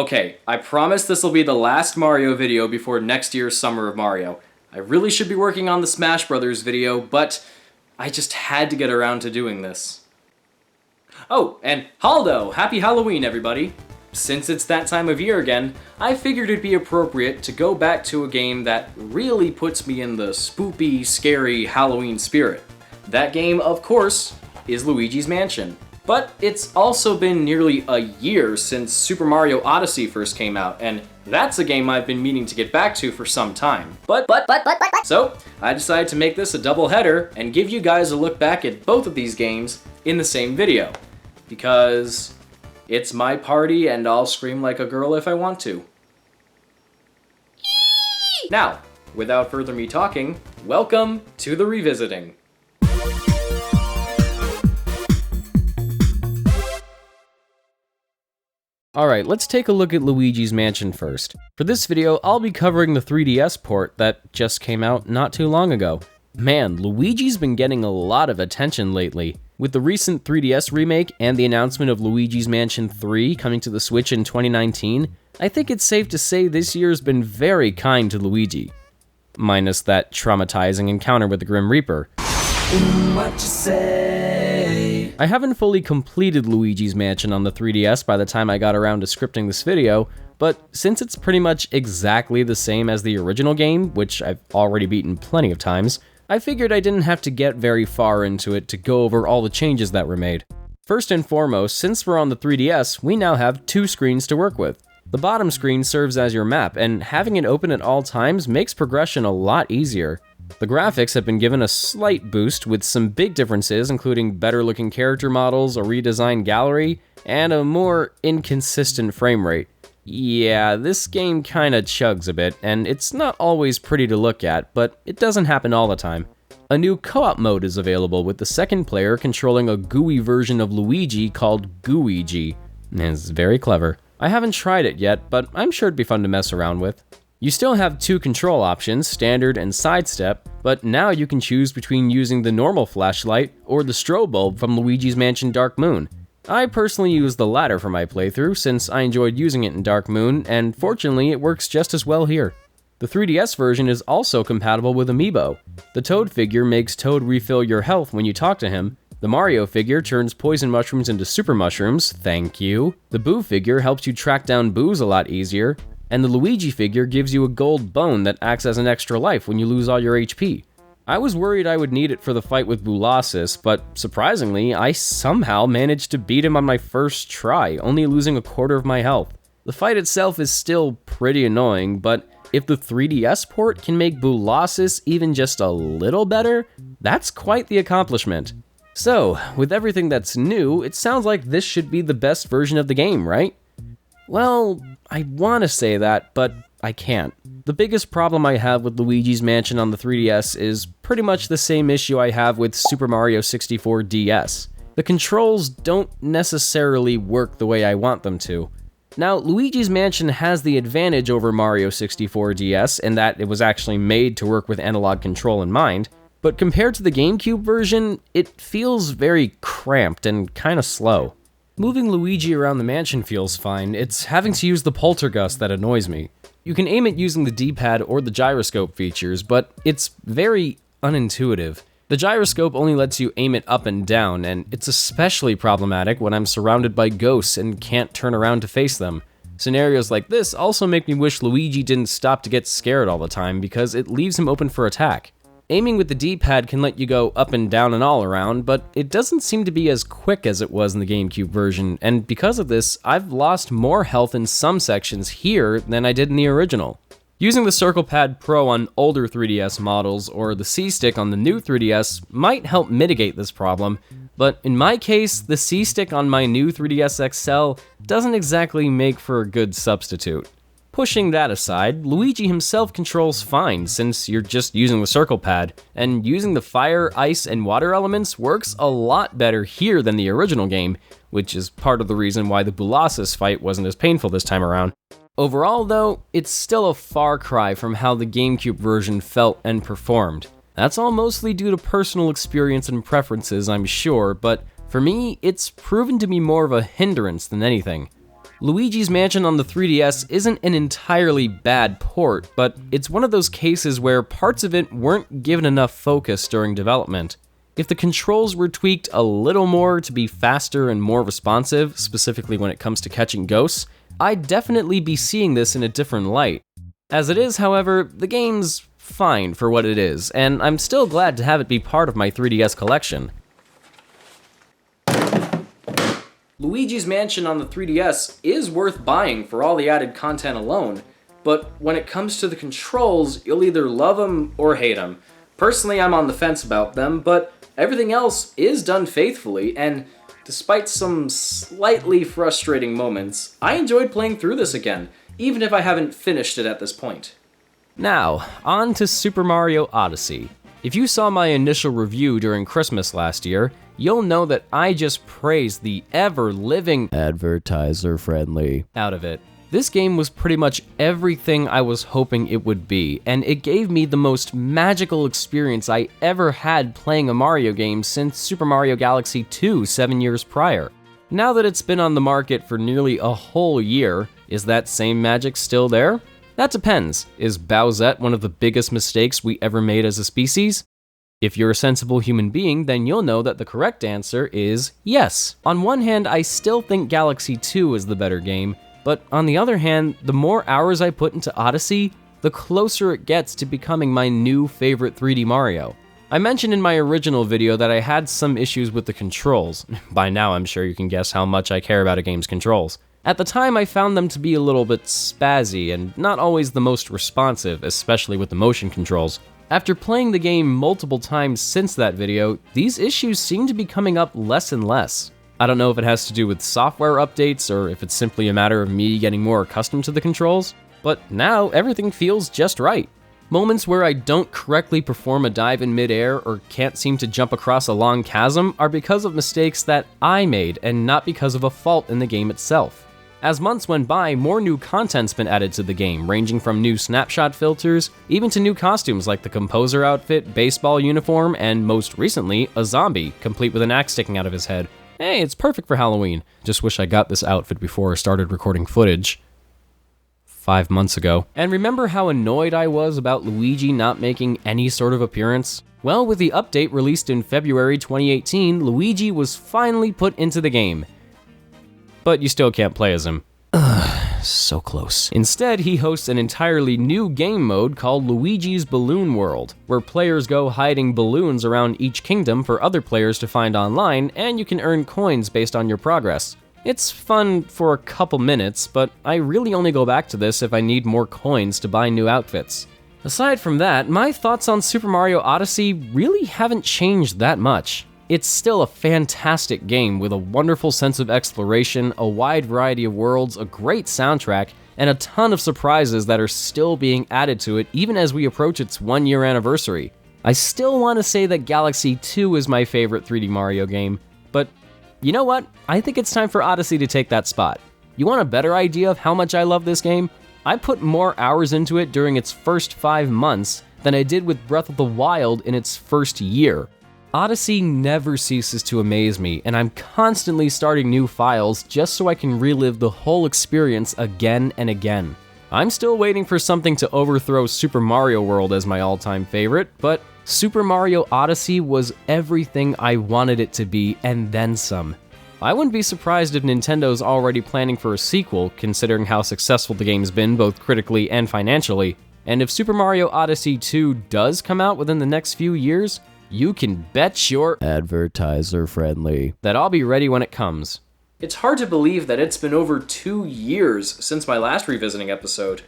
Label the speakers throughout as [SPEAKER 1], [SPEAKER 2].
[SPEAKER 1] Okay, I promise this will be the last Mario video before next year's Summer of Mario. I really should be working on the Smash Brothers video, but I just had to get around to doing this. Oh, and Haldo! Happy Halloween, everybody! Since it's that time of year again, I figured it'd be appropriate to go back to a game that really puts me in the spoopy, scary Halloween spirit. That game, of course, is Luigi's Mansion. But it's also been nearly a year since Super Mario Odyssey first came out, and that's a game I've been meaning to get back to for some time. So, I decided to make this a double header and give you guys a look back at both of these games in the same video. Because it's my party and I'll scream like a girl if I want to. Now, without further me talking, welcome to the revisiting. Alright, let's take a look at Luigi's Mansion first. For this video, I'll be covering the 3DS port that just came out not too long ago. Man, Luigi's been getting a lot of attention lately. With the recent 3DS remake and the announcement of Luigi's Mansion 3 coming to the Switch in 2019, I think it's safe to say this year's been very kind to Luigi. Minus that traumatizing encounter with the Grim Reaper. What you say? I haven't fully completed Luigi's Mansion on the 3DS by the time I got around to scripting this video, but since it's pretty much exactly the same as the original game, which I've already beaten plenty of times, I figured I didn't have to get very far into it to go over all the changes that were made. First and foremost, since we're on the 3DS, we now have two screens to work with. The bottom screen serves as your map, and having it open at all times makes progression a lot easier. The graphics have been given a slight boost with some big differences, including better looking character models, a redesigned gallery, and a more inconsistent frame rate. Yeah, this game kinda chugs a bit, and it's not always pretty to look at, but it doesn't happen all the time. A new co-op mode is available with the second player controlling a gooey version of Luigi called Gooigi. It's very clever. I haven't tried it yet, but I'm sure it'd be fun to mess around with. You still have two control options, standard and sidestep, but now you can choose between using the normal flashlight or the strobe bulb from Luigi's Mansion Dark Moon. I personally use the latter for my playthrough since I enjoyed using it in Dark Moon, and fortunately it works just as well here. The 3DS version is also compatible with Amiibo. The Toad figure makes Toad refill your health when you talk to him. The Mario figure turns poison mushrooms into super mushrooms, thank you. The Boo figure helps you track down boos a lot easier. And the Luigi figure gives you a gold bone that acts as an extra life when you lose all your HP. I was worried I would need it for the fight with Boolossus, but surprisingly, I somehow managed to beat him on my first try, only losing a quarter of my health. The fight itself is still pretty annoying, but if the 3DS port can make Boolossus even just a little better, that's quite the accomplishment. So, with everything that's new, it sounds like this should be the best version of the game, right? Well, I want to say that, but I can't. The biggest problem I have with Luigi's Mansion on the 3DS is pretty much the same issue I have with Super Mario 64 DS. The controls don't necessarily work the way I want them to. Now, Luigi's Mansion has the advantage over Mario 64 DS in that it was actually made to work with analog control in mind, but compared to the GameCube version, it feels very cramped and kinda slow. Moving Luigi around the mansion feels fine, it's having to use the poltergust that annoys me. You can aim it using the D-pad or the gyroscope features, but it's very unintuitive. The gyroscope only lets you aim it up and down, and it's especially problematic when I'm surrounded by ghosts and can't turn around to face them. Scenarios like this also make me wish Luigi didn't stop to get scared all the time because it leaves him open for attack. Aiming with the D-pad can let you go up and down and all around, but it doesn't seem to be as quick as it was in the GameCube version, and because of this, I've lost more health in some sections here than I did in the original. Using the Circle Pad Pro on older 3DS models or the C-Stick on the new 3DS might help mitigate this problem, but in my case, the C-Stick on my new 3DS XL doesn't exactly make for a good substitute. Pushing that aside, Luigi himself controls fine since you're just using the circle pad, and using the fire, ice, and water elements works a lot better here than the original game, which is part of the reason why the Boolossus fight wasn't as painful this time around. Overall though, it's still a far cry from how the GameCube version felt and performed. That's all mostly due to personal experience and preferences, I'm sure, but for me, it's proven to be more of a hindrance than anything. Luigi's Mansion on the 3DS isn't an entirely bad port, but it's one of those cases where parts of it weren't given enough focus during development. If the controls were tweaked a little more to be faster and more responsive, specifically when it comes to catching ghosts, I'd definitely be seeing this in a different light. As it is, however, the game's fine for what it is, and I'm still glad to have it be part of my 3DS collection. Luigi's Mansion on the 3DS is worth buying for all the added content alone, but when it comes to the controls, you'll either love them or hate them. Personally, I'm on the fence about them, but everything else is done faithfully, and despite some slightly frustrating moments, I enjoyed playing through this again, even if I haven't finished it at this point. Now, on to Super Mario Odyssey. If you saw my initial review during Christmas last year, you'll know that I just praised the ever-living advertiser-friendly out of it. This game was pretty much everything I was hoping it would be, and it gave me the most magical experience I ever had playing a Mario game since Super Mario Galaxy 2 7 years prior. Now that it's been on the market for nearly a whole year, is that same magic still there? That depends. Is Bowsette one of the biggest mistakes we ever made as a species? If you're a sensible human being, then you'll know that the correct answer is yes. On one hand, I still think Galaxy 2 is the better game, but on the other hand, the more hours I put into Odyssey, the closer it gets to becoming my new favorite 3D Mario. I mentioned in my original video that I had some issues with the controls. By now, I'm sure you can guess how much I care about a game's controls. At the time, I found them to be a little bit spazzy and not always the most responsive, especially with the motion controls. After playing the game multiple times since that video, these issues seem to be coming up less and less. I don't know if it has to do with software updates or if it's simply a matter of me getting more accustomed to the controls, but now everything feels just right. Moments where I don't correctly perform a dive in midair or can't seem to jump across a long chasm are because of mistakes that I made and not because of a fault in the game itself. As months went by, more new content's been added to the game, ranging from new snapshot filters, even to new costumes like the composer outfit, baseball uniform, and most recently, a zombie, complete with an axe sticking out of his head. Hey, it's perfect for Halloween. Just wish I got this outfit before I started recording footage 5 months ago. And remember how annoyed I was about Luigi not making any sort of appearance? Well, with the update released in February 2018, Luigi was finally put into the game. But you still can't play as him. So close. Instead, he hosts an entirely new game mode called Luigi's Balloon World, where players go hiding balloons around each kingdom for other players to find online, and you can earn coins based on your progress. It's fun for a couple minutes, but I really only go back to this if I need more coins to buy new outfits. Aside from that, my thoughts on Super Mario Odyssey really haven't changed that much. It's still a fantastic game with a wonderful sense of exploration, a wide variety of worlds, a great soundtrack, and a ton of surprises that are still being added to it even as we approach its 1-year anniversary. I still want to say that Galaxy 2 is my favorite 3D Mario game, but you know what? I think it's time for Odyssey to take that spot. You want a better idea of how much I love this game? I put more hours into it during its first 5 months than I did with Breath of the Wild in its first year. Odyssey never ceases to amaze me, and I'm constantly starting new files just so I can relive the whole experience again and again. I'm still waiting for something to overthrow Super Mario World as my all-time favorite, but Super Mario Odyssey was everything I wanted it to be and then some. I wouldn't be surprised if Nintendo's already planning for a sequel, considering how successful the game's been both critically and financially. And if Super Mario Odyssey 2 does come out within the next few years, you can bet your advertiser-friendly that I'll be ready when it comes. It's hard to believe that it's been over 2 years since my last revisiting episode.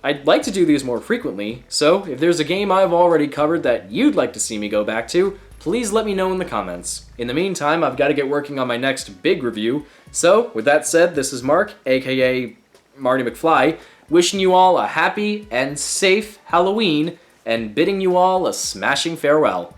[SPEAKER 1] I'd like to do these more frequently, so if there's a game I've already covered that you'd like to see me go back to, please let me know in the comments. In the meantime, I've got to get working on my next big review, so with that said, this is Mark, aka Marty McFly, wishing you all a happy and safe Halloween, and bidding you all a smashing farewell.